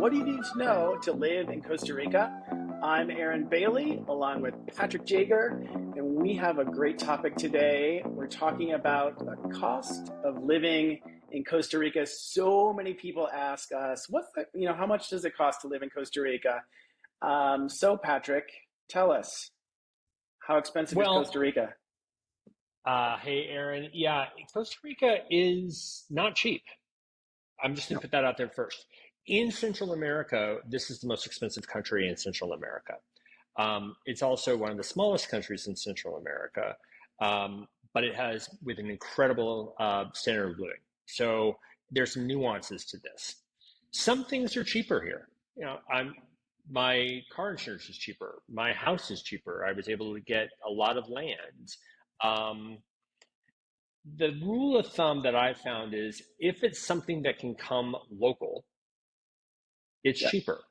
What do you need to know to live in Costa Rica? I'm Aaron Bailey, along with Patrick Jager, and we have a great topic today. We're talking about the cost of living in Costa Rica. So many people ask us, how much does it cost to live in Costa Rica? So Patrick, tell us, how expensive is Well, Costa Rica? hey, Aaron. Yeah, Costa Rica is not cheap. I'm just going No. to put that out there first. In Central America, this is the most expensive country in Central America. It's also one of the smallest countries in Central America, but it has with an incredible standard of living. So there's some nuances to this. Some things are cheaper here. My car insurance is cheaper. My house is cheaper. I was able to get a lot of land. Um, the rule of thumb that I found is if it's something that can come local, it's Yeah. cheaper.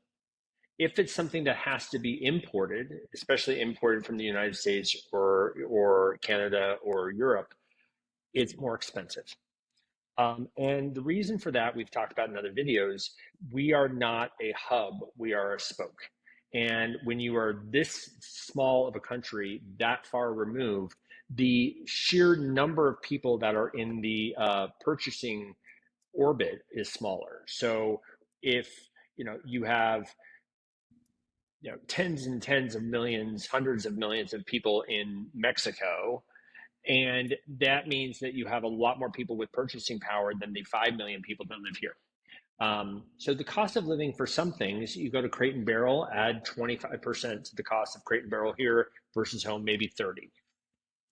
If it's something that has to be imported, especially imported from the United States or Canada or Europe, it's more expensive. And the reason for that, we've talked about in other videos, we are not a hub, we are a spoke. And when you are this small of a country, that far removed, the sheer number of people that are in the purchasing orbit is smaller. So if you have tens and tens of millions, hundreds of millions of people in Mexico, and that means that you have a lot more people with purchasing power than the 5 million people that live here. So the cost of living for some things, you go to Crate and Barrel, add 25% to the cost of Crate and Barrel here versus home, maybe 30.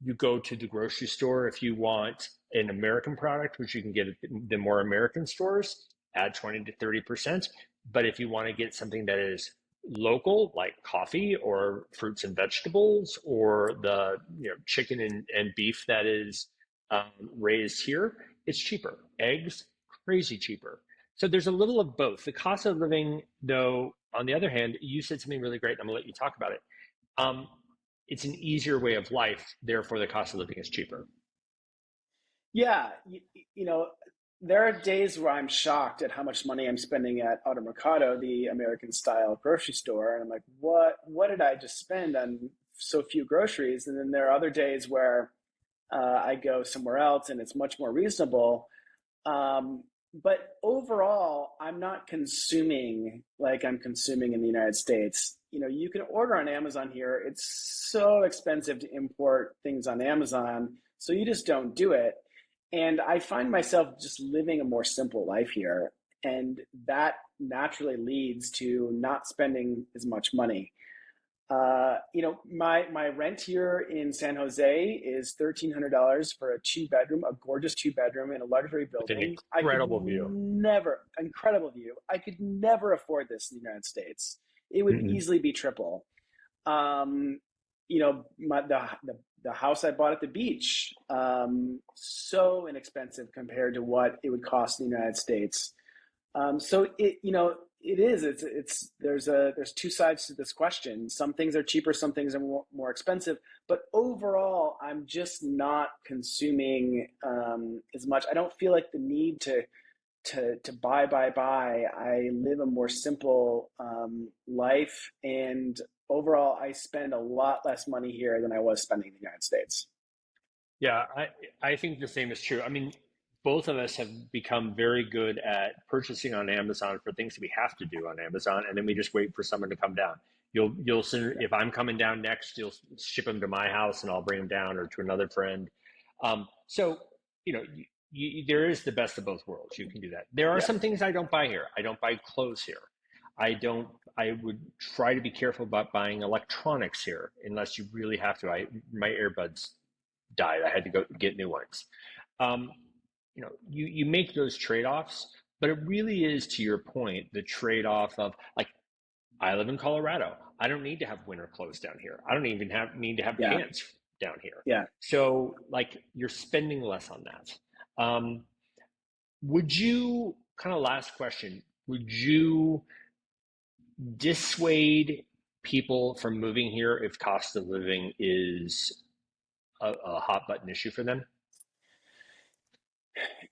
You go to the grocery store if you want an American product, which you can get at the more American stores, add 20 to 30%. But if you want to get something that is local, like coffee or fruits and vegetables, or the chicken and beef that is raised here, it's cheaper. Eggs, crazy cheaper. So there's a little of both. The cost of living, though, on the other hand, you said something really great, and I'm going to let you talk about it. Um, it's an easier way of life, therefore the cost of living is cheaper. Yeah, you know, there are days where I'm shocked at how much money I'm spending at Automercado, the American style grocery store, and I'm like, what did I just spend on so few groceries? And then there are other days where I go somewhere else and it's much more reasonable. Um, but overall, I'm not consuming like I'm consuming in the United States. You can order on Amazon here. It's so expensive to import things on Amazon, so you just don't do it. And I find myself just living a more simple life here, and that naturally leads to not spending as much money. My rent here in San Jose is $1,300 for a two-bedroom, a gorgeous two-bedroom in a luxury With an building. incredible view. Incredible view. I could never afford this in the United States. It would Mm-mm. easily be triple. Um, the house I bought at the beach, so inexpensive compared to what it would cost in the United States. So it is. It's there's two sides to this question. Some things are cheaper, some things are more expensive. But overall, I'm just not consuming as much. I don't feel like the need to buy. I live a more simple life, and overall, I spend a lot less money here than I was spending in the United States. Yeah, I think the same is true. I mean, both of us have become very good at purchasing on Amazon for things that we have to do on Amazon, and then we just wait for someone to come down. You'll send, Yeah. if I'm coming down next, you'll ship them to my house, and I'll bring them down or to another friend. So there is the best of both worlds. You can do that. There are Yeah. some things I don't buy here. I don't buy clothes here. I don't. I would try to be careful about buying electronics here, unless you really have to. My earbuds died. I had to go get new ones. Um, you make those trade-offs, but it really is, to your point, the trade-off of like, I live in Colorado. I don't need to have winter clothes down here. I don't even need to have Yeah. pants down here. Yeah. So like you're spending less on that. Would you, kind of last question, would you dissuade people from moving here if cost of living is a hot button issue for them?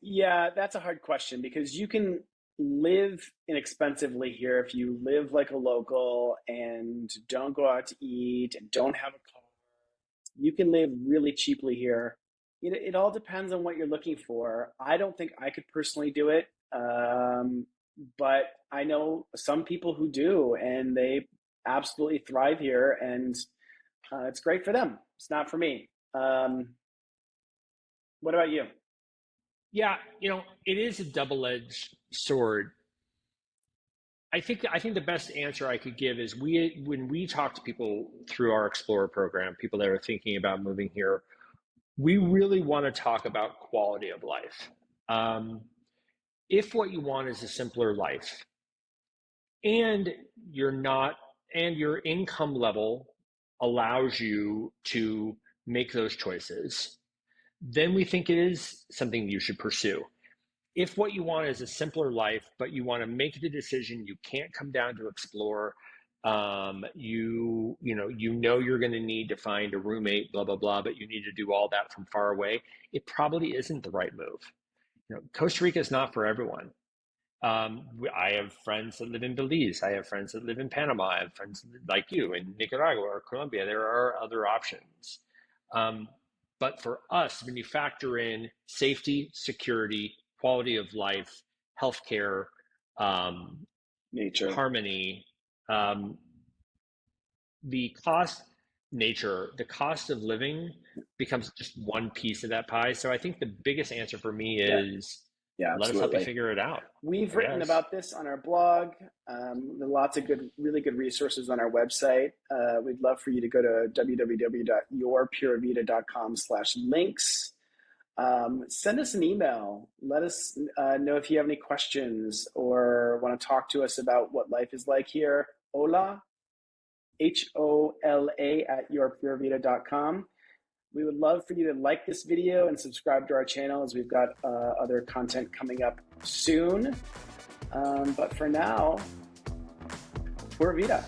Yeah, that's a hard question because you can. live inexpensively here, if you live like a local and don't go out to eat and don't have a car, you can live really cheaply here. It all depends on what you're looking for. I don't think I could personally do it, but I know some people who do, and they absolutely thrive here, and it's great for them. It's not for me. What about you? Yeah, it is a double-edged sword. I think the best answer I could give is when we talk to people through our Explorer program, people that are thinking about moving here, we really want to talk about quality of life. Um, if what you want is a simpler life, and you're not, and your income level allows you to make those choices, then we think it is something you should pursue. If what you want is a simpler life, but you want to make the decision, you can't come down to explore. You know you're going to need to find a roommate, blah blah blah, but you need to do all that from far away. It probably isn't the right move. Costa Rica is not for everyone. I have friends that live in Belize. I have friends that live in Panama. I have friends like you in Nicaragua or Colombia. There are other options. Um, but for us, when you factor in safety, security, quality of life, healthcare, um, Nature. harmony, the the cost of living becomes just one piece of that pie. So I think the biggest answer for me Yeah, is yeah, let us help you absolutely. figure it out, We've I written guess. about this on our blog. There are lots of really good resources on our website. We'd love for you to go to www.yourpuravita.com/links. Send us an email. Let us know if you have any questions or want to talk to us about what life is like here. Hola, HOLA at yourpuravita.com. We would love for you to like this video and subscribe to our channel, as we've got other content coming up soon. But for now, Pura Vida.